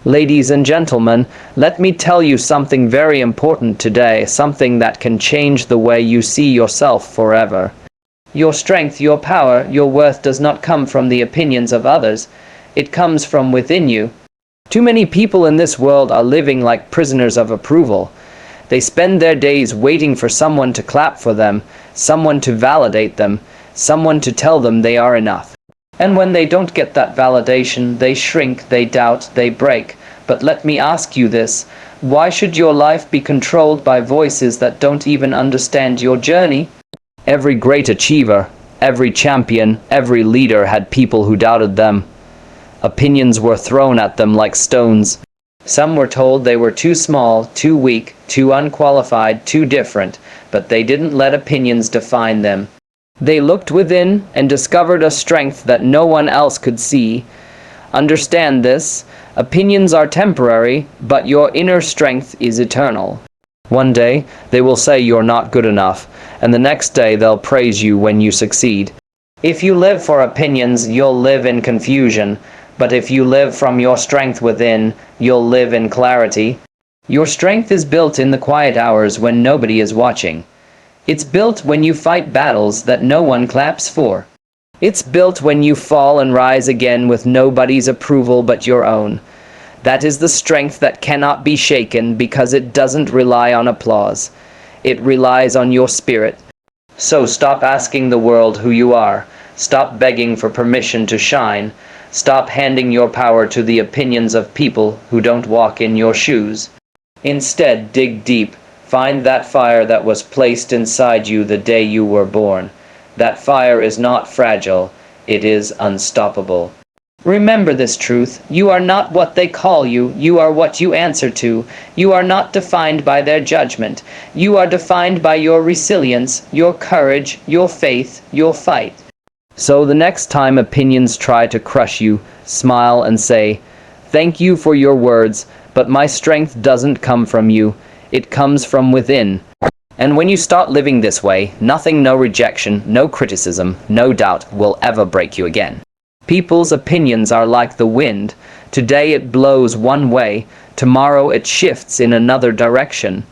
Ladies and gentlemen, let me tell you something very important today, something that can change the way you see yourself forever. Your strength, your power, your worth does not come from the opinions of others. It comes from within you. Too many people in this world are living like prisoners of approval. They spend their days waiting for someone to clap for them, someone to validate them, someone to tell them they are enough. And when they don't get that validation, they shrink, they doubt, they break. But let me ask you this: why should your life be controlled by voices that don't even understand your journey? Every great achiever, every champion, every leader had people who doubted them. Opinions were thrown at them like stones. Some were told they were too small, too weak, too unqualified, too different, but they didn't let opinions define them. They looked within and discovered a strength that no one else could see. Understand this: opinions are temporary, but your inner strength is eternal. One day, they will say you're not good enough, and the next day they'll praise you when you succeed. If you live for opinions, you'll live in confusion, but if you live from your strength within, you'll live in clarity. Your strength is built in the quiet hours when nobody is watching. It's built when you fight battles that no one claps for. It's built when you fall and rise again with nobody's approval but your own. That is the strength that cannot be shaken because it doesn't rely on applause. It relies on your spirit. So stop asking the world who you are. Stop begging for permission to shine. Stop handing your power to the opinions of people who don't walk in your shoes. Instead, dig deep. Find that fire that was placed inside you the day you were born. That fire is not fragile. It is unstoppable. Remember this truth: you are not what they call you, you are what you answer to. You are not defined by their judgment. You are defined by your resilience, your courage, your faith, your fight. So the next time opinions try to crush you, smile and say, "Thank you for your words, but my strength doesn't come from you. It comes from within." And when you start living this way, nothing, no rejection, no criticism, no doubt will ever break you again. People's opinions are like the wind. Today it blows one way, tomorrow it shifts in another direction.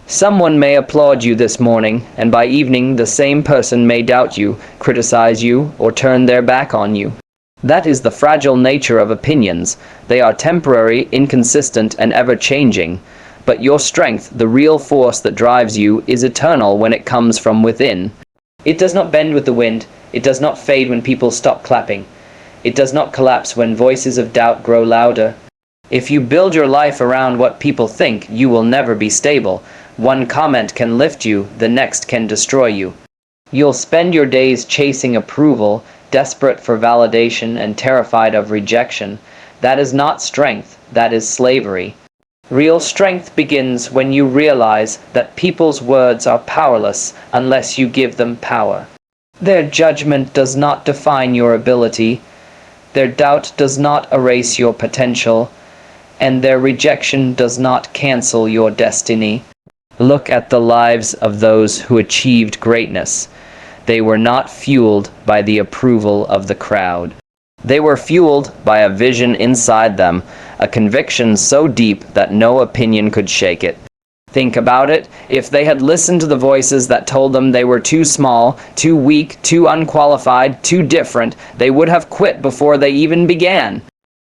Someone may applaud you this morning, and by evening the same person may doubt you, criticize you, or turn their back on you. That is the fragile nature of opinions. They are temporary, inconsistent, and ever-changing. But your strength, the real force that drives you, is eternal when it comes from within. It does not bend with the wind. It does not fade when people stop clapping. It does not collapse when voices of doubt grow louder. If you build your life around what people think, you will never be stable. One comment can lift you, the next can destroy you. You'll spend your days chasing approval, desperate for validation and terrified of rejection. That is not strength, that is slavery. Real strength begins when you realize that people's words are powerless unless you give them power. Their judgment does not define your ability. Their doubt does not erase your potential. And their rejection does not cancel your destiny. Look at the lives of those who achieved greatness. They were not fueled by the approval of the crowd. They were fueled by a vision inside them, a conviction so deep that no opinion could shake it. Think about it. If they had listened to the voices that told them they were too small, too weak, too unqualified, too different, they would have quit before they even began.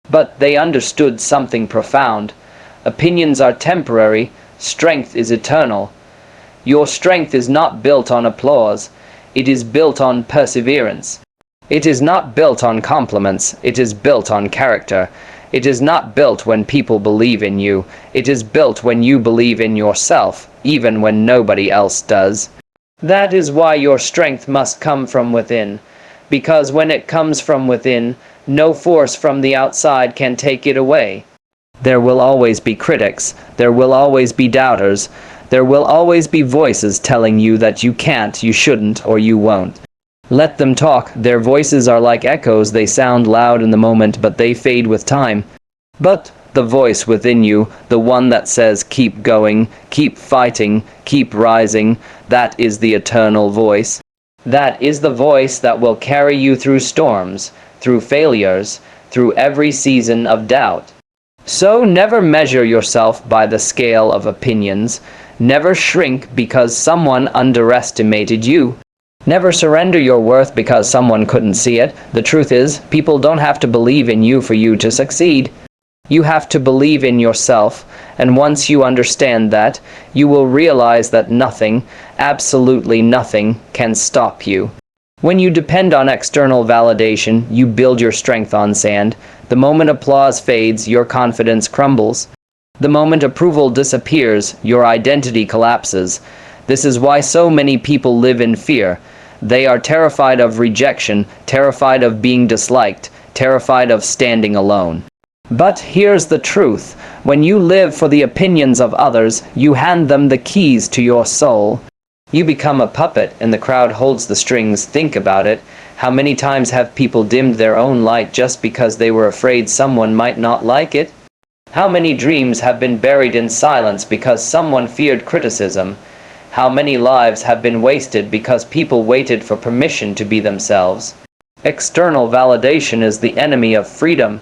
But they understood something profound. Opinions are temporary. Strength is eternal. Your strength is not built on applause. It is built on perseverance. It is not built on compliments. It is built on character. It is not built when people believe in you. It is built when you believe in yourself, even when nobody else does. That is why your strength must come from within. Because when it comes from within, no force from the outside can take it away. There will always be critics. There will always be doubters. There will always be voices telling you that you can't, you shouldn't, or you won't. Let them talk. Their voices are like echoes. They sound loud in the moment, but they fade with time. But the voice within you, the one that says keep going, keep fighting, keep rising, that is the eternal voice. That is the voice that will carry you through storms, through failures, through every season of doubt. So never measure yourself by the scale of opinions. Never shrink because someone underestimated you. Never surrender your worth because someone couldn't see it. The truth is, people don't have to believe in you for you to succeed. You have to believe in yourself, and once you understand that, you will realize that nothing, absolutely nothing, can stop you. When you depend on external validation, you build your strength on sand. The moment applause fades, your confidence crumbles. The moment approval disappears, your identity collapses. This is why so many people live in fear. They are terrified of rejection, terrified of being disliked, terrified of standing alone. But here's the truth. When you live for the opinions of others, you hand them the keys to your soul. You become a puppet and the crowd holds the strings. Think about it. How many times have people dimmed their own light just because they were afraid someone might not like it? How many dreams have been buried in silence because someone feared criticism? How many lives have been wasted because people waited for permission to be themselves? External validation is the enemy of freedom.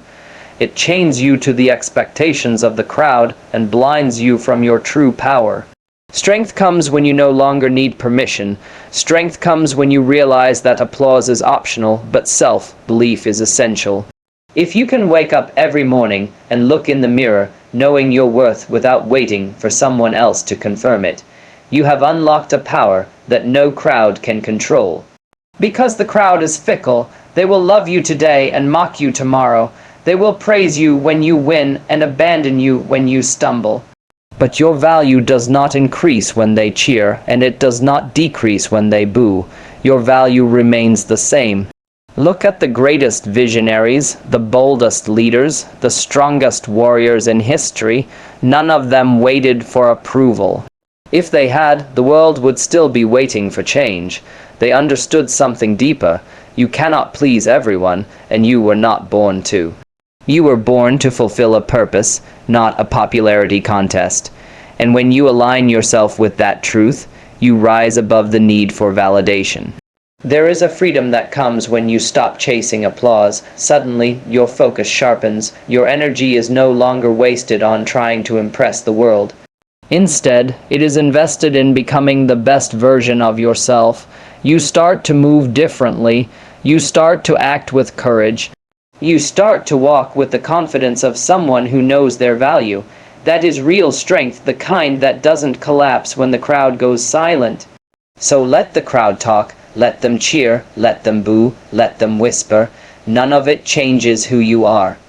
It chains you to the expectations of the crowd and blinds you from your true power. Strength comes when you no longer need permission. Strength comes when you realize that applause is optional, but self-belief is essential. If you can wake up every morning and look in the mirror, knowing your worth without waiting for someone else to confirm it, you have unlocked a power that no crowd can control. Because the crowd is fickle, they will love you today and mock you tomorrow. They will praise you when you win and abandon you when you stumble. But your value does not increase when they cheer, and it does not decrease when they boo. Your value remains the same. Look at the greatest visionaries, the boldest leaders, the strongest warriors in history. None of them waited for approval. If they had, the world would still be waiting for change. They understood something deeper. You cannot please everyone, and you were not born to. You were born to fulfill a purpose, not a popularity contest. And when you align yourself with that truth, you rise above the need for validation. There is a freedom that comes when you stop chasing applause. Suddenly, your focus sharpens. Your energy is no longer wasted on trying to impress the world. Instead, it is invested in becoming the best version of yourself. You start to move differently. You start to act with courage. You start to walk with the confidence of someone who knows their value. That is real strength, the kind that doesn't collapse when the crowd goes silent. So let the crowd talk, let them cheer, let them boo, let them whisper. None of it changes who you are.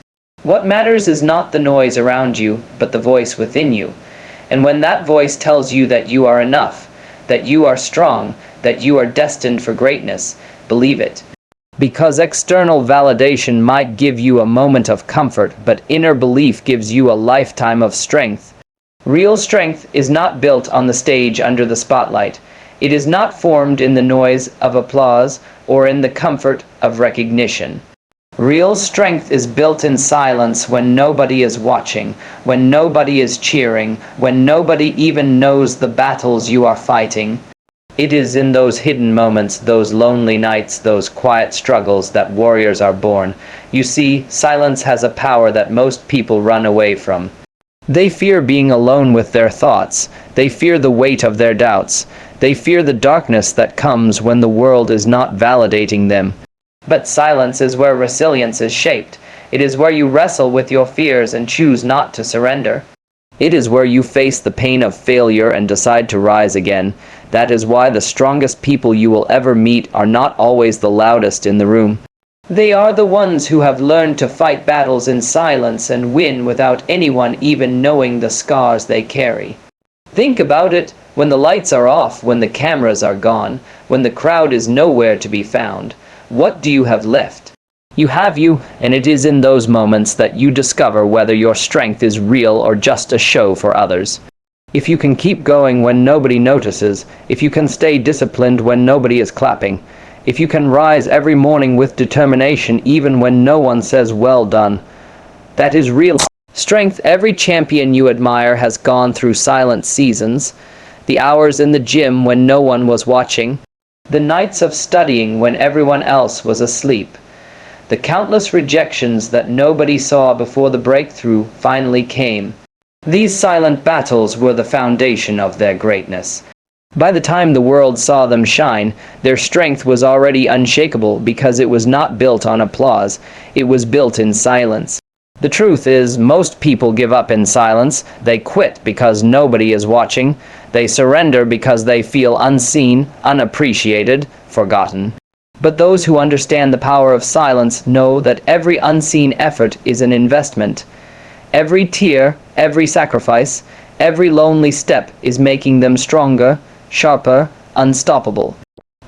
What matters is not the noise around you, but the voice within you. And when that voice tells you that you are enough, that you are strong, that you are destined for greatness, believe it. Because external validation might give you a moment of comfort, but inner belief gives you a lifetime of strength. Real strength is not built on the stage under the spotlight. It is not formed in the noise of applause or in the comfort of recognition. Real strength is built in silence when nobody is watching, when nobody is cheering, when nobody even knows the battles you are fighting. It is in those hidden moments, those lonely nights, those quiet struggles that warriors are born. You see, silence has a power that most people run away from. They fear being alone with their thoughts. They fear the weight of their doubts. They fear the darkness that comes when the world is not validating them. But silence is where resilience is shaped. It is where you wrestle with your fears and choose not to surrender. It is where you face the pain of failure and decide to rise again. That is why the strongest people you will ever meet are not always the loudest in the room. They are the ones who have learned to fight battles in silence and win without anyone even knowing the scars they carry. Think about it. When the lights are off, when the cameras are gone, when the crowd is nowhere to be found, what do you have left? You have you, and it is in those moments that you discover whether your strength is real or just a show for others. If you can keep going when nobody notices, if you can stay disciplined when nobody is clapping, if you can rise every morning with determination even when no one says well done, that is real strength. Every champion you admire has gone through silent seasons, the hours in the gym when no one was watching, the nights of studying when everyone else was asleep, The countless rejections that nobody saw before the breakthrough finally came. These silent battles were the foundation of their greatness. By the time the world saw them shine, their strength was already unshakable because it was not built on applause, it was built in silence. The truth is, most people give up in silence. They quit because nobody is watching. They surrender because they feel unseen, unappreciated, forgotten. But those who understand the power of silence know that every unseen effort is an investment. Every tear, every sacrifice, every lonely step is making them stronger, sharper, unstoppable.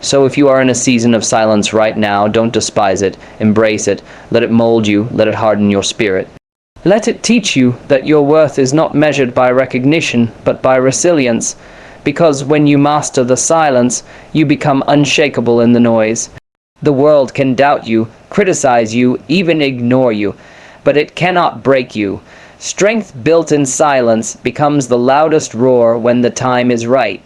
So if you are in a season of silence right now, don't despise it, embrace it, let it mold you, let it harden your spirit. Let it teach you that your worth is not measured by recognition, but by resilience, because when you master the silence, you become unshakable in the noise. The world can doubt you, criticize you, even ignore you, but it cannot break you. Strength built in silence becomes the loudest roar when the time is right.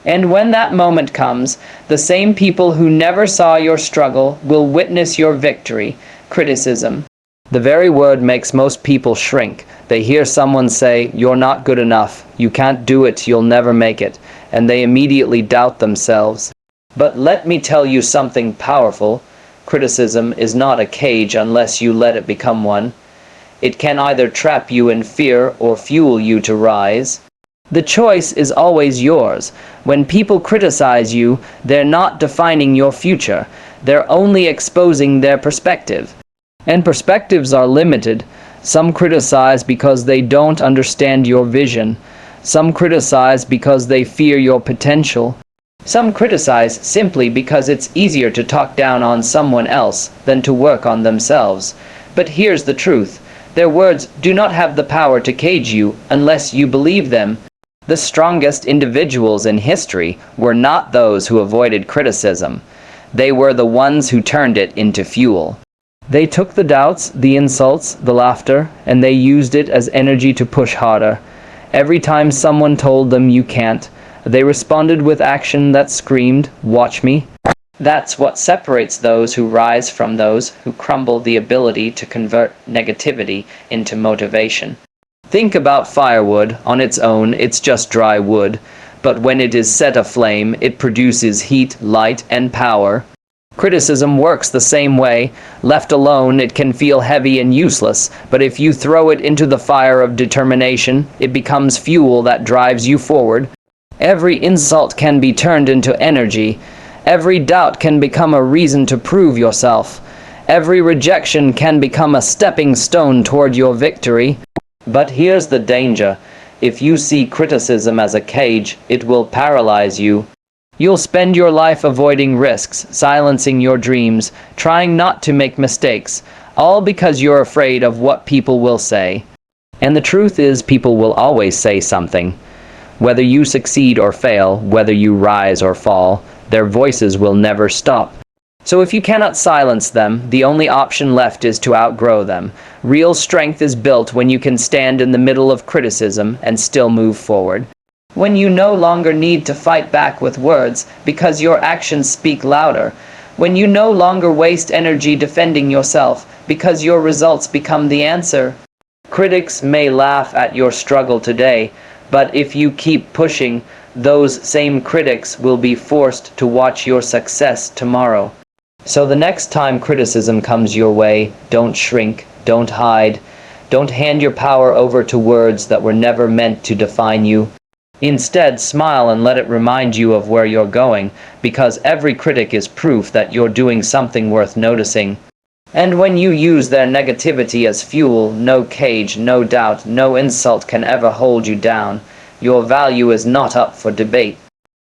And when that moment comes, the same people who never saw your struggle will witness your victory. Criticism. The very word makes most people shrink. They hear someone say, "You're not good enough, you can't do it, you'll never make it," and they immediately doubt themselves. But let me tell you something powerful. Criticism is not a cage unless you let it become one. It can either trap you in fear or fuel you to rise. The choice is always yours. When people criticize you, they're not defining your future. They're only exposing their perspective. And perspectives are limited. Some criticize because they don't understand your vision. Some criticize because they fear your potential. Some criticize simply because it's easier to talk down on someone else than to work on themselves. But here's the truth. Their words do not have the power to cage you unless you believe them. The strongest individuals in history were not those who avoided criticism. They were the ones who turned it into fuel. They took the doubts, the insults, the laughter, and they used it as energy to push harder. Every time someone told them you can't, they responded with action that screamed, "Watch me." That's what separates those who rise from those who crumble: the ability to convert negativity into motivation. Think about firewood. On its own, it's just dry wood. But when it is set aflame, it produces heat, light, and power. Criticism works the same way. Left alone, it can feel heavy and useless. But if you throw it into the fire of determination, it becomes fuel that drives you forward. Every insult can be turned into energy. Every doubt can become a reason to prove yourself. Every rejection can become a stepping stone toward your victory. But here's the danger. If you see criticism as a cage, it will paralyze you. You'll spend your life avoiding risks, silencing your dreams, trying not to make mistakes, all because you're afraid of what people will say. And the truth is, people will always say something. Whether you succeed or fail, whether you rise or fall, their voices will never stop. So if you cannot silence them, the only option left is to outgrow them. Real strength is built when you can stand in the middle of criticism and still move forward. When you no longer need to fight back with words because your actions speak louder. When you no longer waste energy defending yourself because your results become the answer. Critics may laugh at your struggle today, but if you keep pushing, those same critics will be forced to watch your success tomorrow. So the next time criticism comes your way, don't shrink, don't hide, don't hand your power over to words that were never meant to define you. Instead, smile and let it remind you of where you're going, because every critic is proof that you're doing something worth noticing. And when you use their negativity as fuel, no cage, no doubt, no insult can ever hold you down. Your value is not up for debate.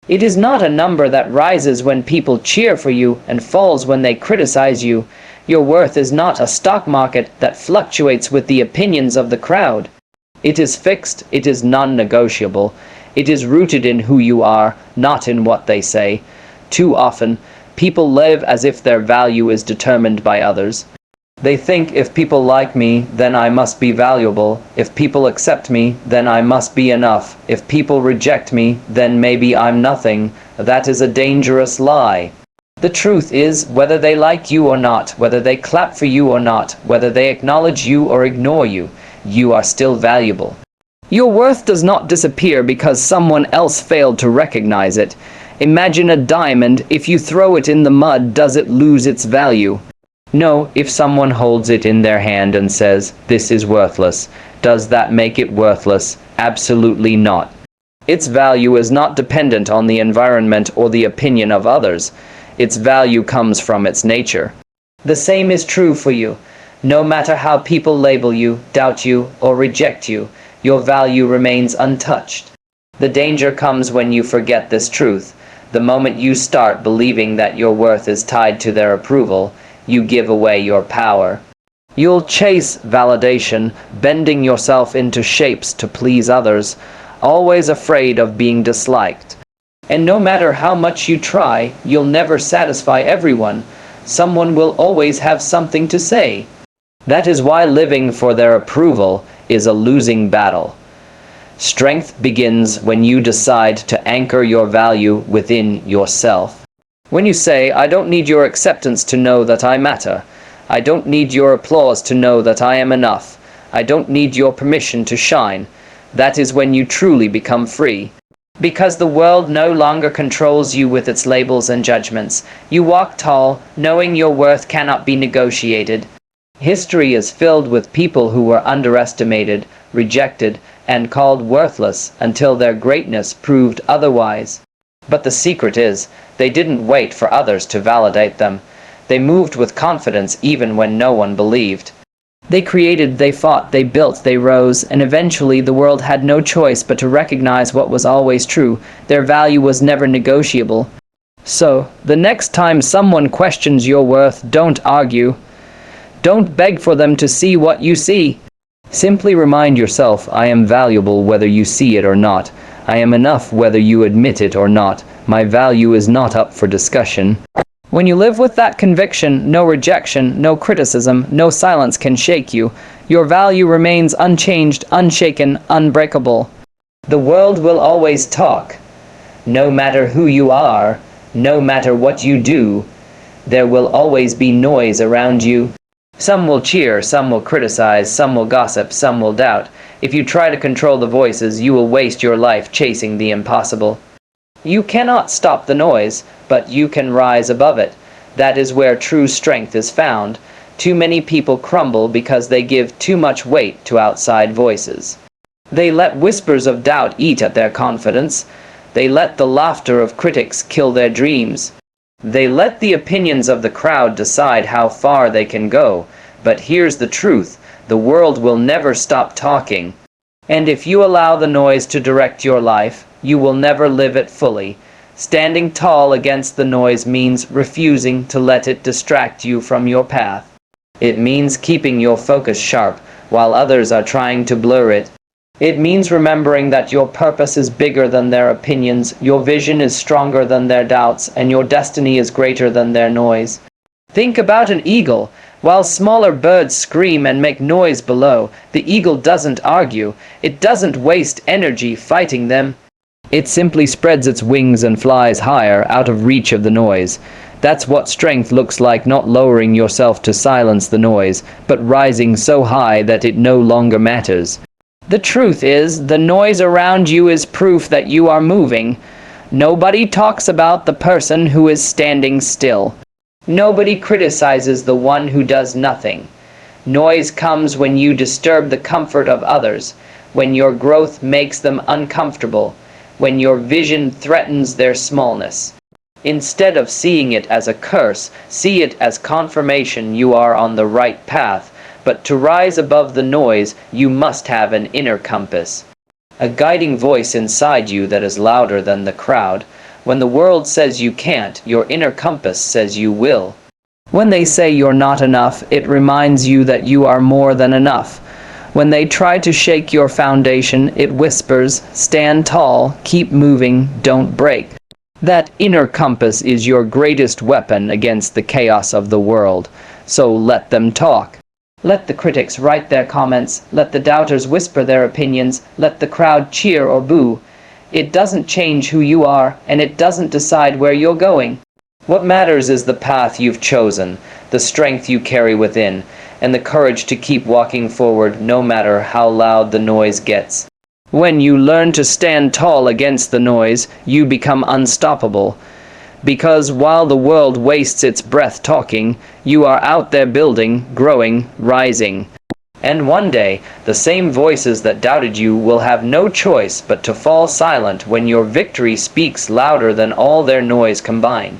It is not a number that rises when people cheer for you and falls when they criticize you. Your worth is not a stock market that fluctuates with the opinions of the crowd. It is fixed, it is non-negotiable. It is rooted in who you are, not in what they say. Too often, people live as if their value is determined by others. They think, if people like me, then I must be valuable. If people accept me, then I must be enough. If people reject me, then maybe I'm nothing. That is a dangerous lie. The truth is, whether they like you or not, whether they clap for you or not, whether they acknowledge you or ignore you, you are still valuable. Your worth does not disappear because someone else failed to recognize it. Imagine a diamond. If you throw it in the mud, does it lose its value? No. If someone holds it in their hand and says, "This is worthless," does that make it worthless? Absolutely not. Its value is not dependent on the environment or the opinion of others. Its value comes from its nature. The same is true for you. No matter how people label you, doubt you, or reject you, your value remains untouched. The danger comes when you forget this truth. The moment you start believing that your worth is tied to their approval, you give away your power. You'll chase validation, bending yourself into shapes to please others, always afraid of being disliked. And no matter how much you try, you'll never satisfy everyone. Someone will always have something to say. That is why living for their approval is a losing battle. Strength begins when you decide to anchor your value within yourself. When you say, "I don't need your acceptance to know that I matter. I don't need your applause to know that I am enough. I don't need your permission to shine," that is when you truly become free. Because the world no longer controls you with its labels and judgments. You walk tall, knowing your worth cannot be negotiated. History is filled with people who were underestimated, rejected, and called worthless until their greatness proved otherwise. But the secret is, they didn't wait for others to validate them. They moved with confidence even when no one believed. They created, they fought, they built, they rose, and eventually the world had no choice but to recognize what was always true. Their value was never negotiable. So, the next time someone questions your worth, don't argue. Don't beg for them to see what you see. Simply remind yourself, I am valuable whether you see it or not. I am enough whether you admit it or not. My value is not up for discussion. When you live with that conviction, no rejection, no criticism, no silence can shake you. Your value remains unchanged, unshaken, unbreakable. The world will always talk. No matter who you are, no matter what you do, there will always be noise around you. Some will cheer, some will criticize, some will gossip, some will doubt. If you try to control the voices, you will waste your life chasing the impossible. You cannot stop the noise, but you can rise above it. That is where true strength is found. Too many people crumble because they give too much weight to outside voices. They let whispers of doubt eat at their confidence. They let the laughter of critics kill their dreams. They let the opinions of the crowd decide how far they can go. But here's the truth, the world will never stop talking. And if you allow the noise to direct your life, you will never live it fully. Standing tall against the noise means refusing to let it distract you from your path. It means keeping your focus sharp while others are trying to blur it. It means remembering that your purpose is bigger than their opinions, your vision is stronger than their doubts, and your destiny is greater than their noise. Think about an eagle. While smaller birds scream and make noise below, the eagle doesn't argue. It doesn't waste energy fighting them. It simply spreads its wings and flies higher, out of reach of the noise. That's what strength looks like, not lowering yourself to silence the noise, but rising so high that it no longer matters. The truth is, the noise around you is proof that you are moving. Nobody talks about the person who is standing still. Nobody criticizes the one who does nothing. Noise comes when you disturb the comfort of others, when your growth makes them uncomfortable, when your vision threatens their smallness. Instead of seeing it as a curse, see it as confirmation you are on the right path. But to rise above the noise, you must have an inner compass. A guiding voice inside you that is louder than the crowd. When the world says you can't, your inner compass says you will. When they say you're not enough, it reminds you that you are more than enough. When they try to shake your foundation, it whispers, stand tall, keep moving, don't break. That inner compass is your greatest weapon against the chaos of the world. So let them talk. Let the critics write their comments, let the doubters whisper their opinions, let the crowd cheer or boo. It doesn't change who you are, and it doesn't decide where you're going. What matters is the path you've chosen, the strength you carry within, and the courage to keep walking forward no matter how loud the noise gets. When you learn to stand tall against the noise, you become unstoppable. Because while the world wastes its breath talking, you are out there building, growing, rising. And one day, the same voices that doubted you will have no choice but to fall silent when your victory speaks louder than all their noise combined.